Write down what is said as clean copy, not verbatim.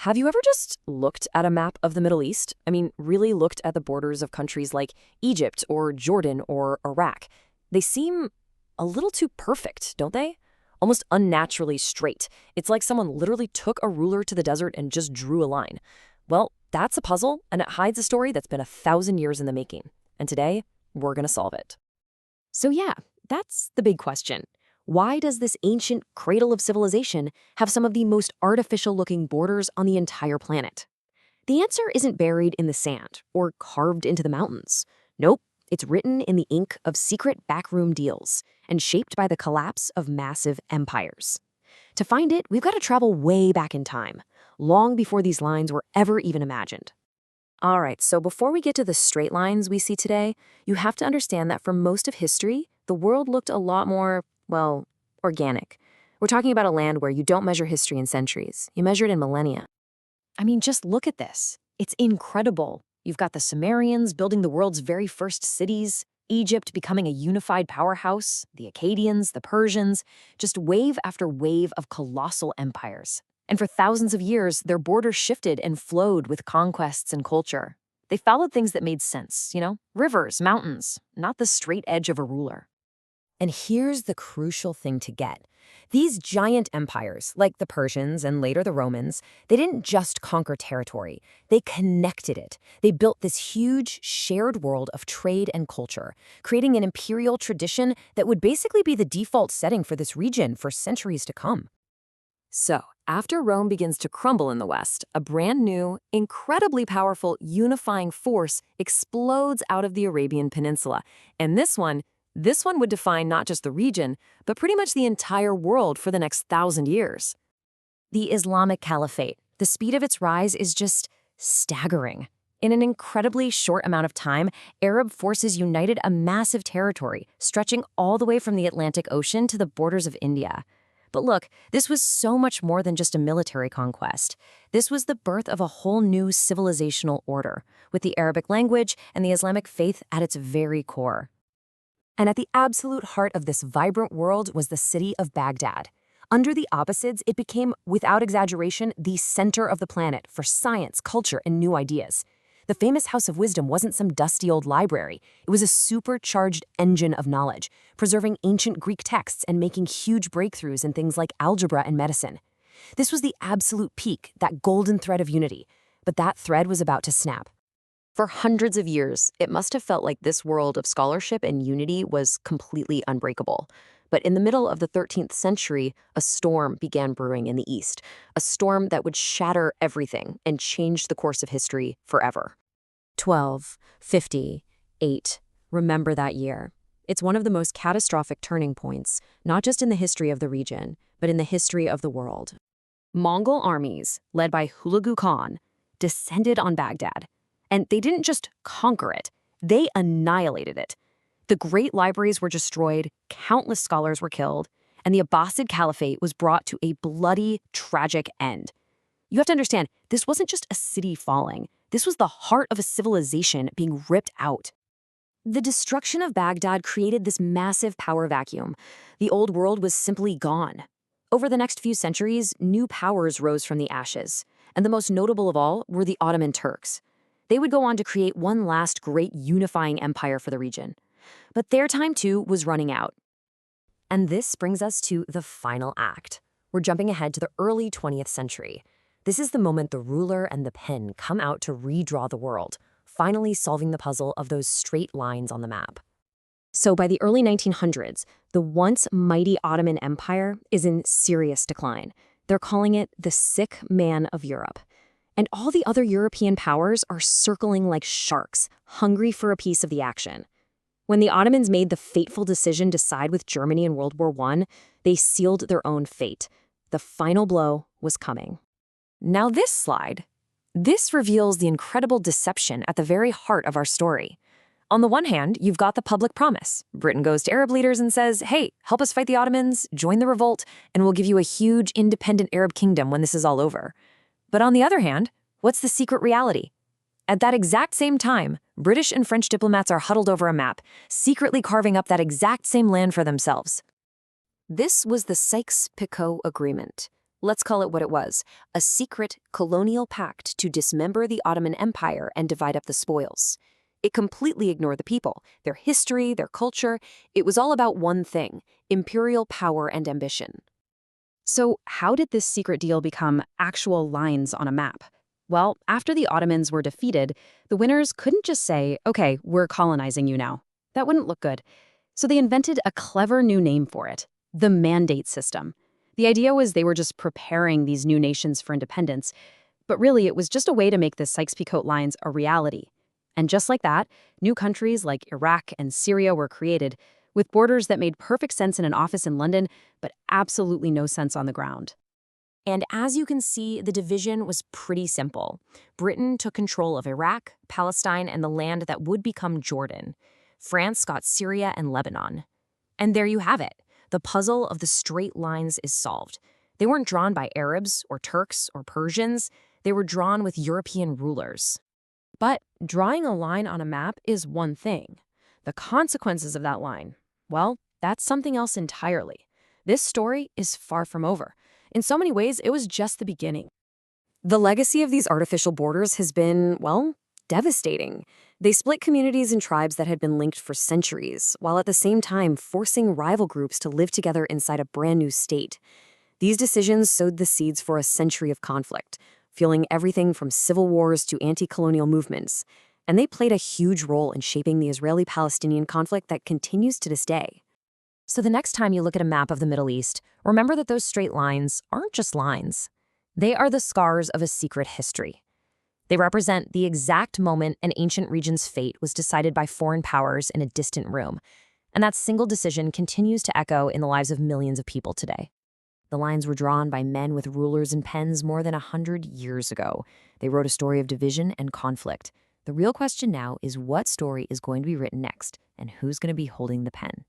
Have you ever just looked at a map of the Middle East? I mean, really looked at the borders of countries like Egypt or Jordan or Iraq? They seem a little too perfect, don't they? Almost unnaturally straight. It's like someone literally took a ruler to the desert and just drew a line. Well, that's a puzzle, and it hides a story that's been 1,000 years in the making. And today, we're going to solve it. So yeah, that's the big question. Why does this ancient cradle of civilization have some of the most artificial-looking borders on the entire planet? The answer isn't buried in the sand or carved into the mountains. Nope, it's written in the ink of secret backroom deals and shaped by the collapse of massive empires. To find it, we've got to travel way back in time, long before these lines were ever even imagined. All right, so before we get to the straight lines we see today, you have to understand that for most of history, the world looked a lot more, well, organic. We're talking about a land where you don't measure history in centuries. You measure it in millennia. I mean, just look at this. It's incredible. You've got the Sumerians building the world's very first cities, Egypt becoming a unified powerhouse, the Akkadians, the Persians, just wave after wave of colossal empires. And for thousands of years, their borders shifted and flowed with conquests and culture. They followed things that made sense, rivers, mountains, not the straight edge of a ruler. And here's the crucial thing to get. These giant empires, like the Persians and later the Romans, they didn't just conquer territory. They connected it. They built this huge, shared world of trade and culture, creating an imperial tradition that would basically be the default setting for this region for centuries to come. So, after Rome begins to crumble in the West, a brand new, incredibly powerful, unifying force explodes out of the Arabian Peninsula. And this one would define not just the region, but pretty much the entire world for the next 1,000 years. The Islamic Caliphate. The speed of its rise is just staggering. In an incredibly short amount of time, Arab forces united a massive territory, stretching all the way from the Atlantic Ocean to the borders of India. But look, this was so much more than just a military conquest. This was the birth of a whole new civilizational order, with the Arabic language and the Islamic faith at its very core. And at the absolute heart of this vibrant world was the city of Baghdad. Under the Abbasids, it became, without exaggeration, the center of the planet for science, culture, and new ideas. The famous House of Wisdom wasn't some dusty old library. It was a supercharged engine of knowledge, preserving ancient Greek texts and making huge breakthroughs in things like algebra and medicine. This was the absolute peak, that golden thread of unity. But that thread was about to snap. For hundreds of years, it must have felt like this world of scholarship and unity was completely unbreakable. But in the middle of the 13th century, a storm began brewing in the East, a storm that would shatter everything and change the course of history forever. 1258. Remember that year. It's one of the most catastrophic turning points, not just in the history of the region, but in the history of the world. Mongol armies, led by Hulagu Khan, descended on Baghdad. And they didn't just conquer it, they annihilated it. The great libraries were destroyed, countless scholars were killed, and the Abbasid Caliphate was brought to a bloody, tragic end. You have to understand, this wasn't just a city falling. This was the heart of a civilization being ripped out. The destruction of Baghdad created this massive power vacuum. The old world was simply gone. Over the next few centuries, new powers rose from the ashes, and the most notable of all were the Ottoman Turks. They would go on to create one last great unifying empire for the region. But their time, too, was running out. And this brings us to the final act. We're jumping ahead to the early 20th century. This is the moment the ruler and the pen come out to redraw the world, finally solving the puzzle of those straight lines on the map. So by the early 1900s, the once mighty Ottoman Empire is in serious decline. They're calling it the sick man of Europe. And all the other European powers are circling like sharks, hungry for a piece of the action. When the Ottomans made the fateful decision to side with Germany in World War I, they sealed their own fate. The final blow was coming. Now this reveals the incredible deception at the very heart of our story. On the one hand, you've got the public promise. Britain goes to Arab leaders and says, hey, help us fight the Ottomans, join the revolt, and we'll give you a huge independent Arab kingdom when this is all over. But on the other hand, what's the secret reality? At that exact same time, British and French diplomats are huddled over a map, secretly carving up that exact same land for themselves. This was the Sykes-Picot Agreement. Let's call it what it was, a secret colonial pact to dismember the Ottoman Empire and divide up the spoils. It completely ignored the people, their history, their culture. It was all about one thing: imperial power and ambition. So how did this secret deal become actual lines on a map? Well, after the Ottomans were defeated, the winners couldn't just say, okay, we're colonizing you now. That wouldn't look good. So they invented a clever new name for it: the mandate system. The idea was they were just preparing these new nations for independence, but really it was just a way to make the Sykes-Picot lines a reality. And just like that, new countries like Iraq and Syria were created, with borders that made perfect sense in an office in London, but absolutely no sense on the ground. And as you can see, the division was pretty simple. Britain took control of Iraq, Palestine, and the land that would become Jordan. France got Syria and Lebanon. And there you have it. The puzzle of the straight lines is solved. They weren't drawn by Arabs or Turks or Persians. They were drawn with European rulers. But drawing a line on a map is one thing. The consequences of that line, well, that's something else entirely. This story is far from over. In so many ways, it was just the beginning. The legacy of these artificial borders has been, well, devastating. They split communities and tribes that had been linked for centuries, while at the same time forcing rival groups to live together inside a brand new state. These decisions sowed the seeds for a century of conflict, fueling everything from civil wars to anti-colonial movements. And they played a huge role in shaping the Israeli-Palestinian conflict that continues to this day. So the next time you look at a map of the Middle East, remember that those straight lines aren't just lines. They are the scars of a secret history. They represent the exact moment an ancient region's fate was decided by foreign powers in a distant room. And that single decision continues to echo in the lives of millions of people today. The lines were drawn by men with rulers and pens more than 100 years ago. They wrote a story of division and conflict. The real question now is what story is going to be written next, and who's going to be holding the pen?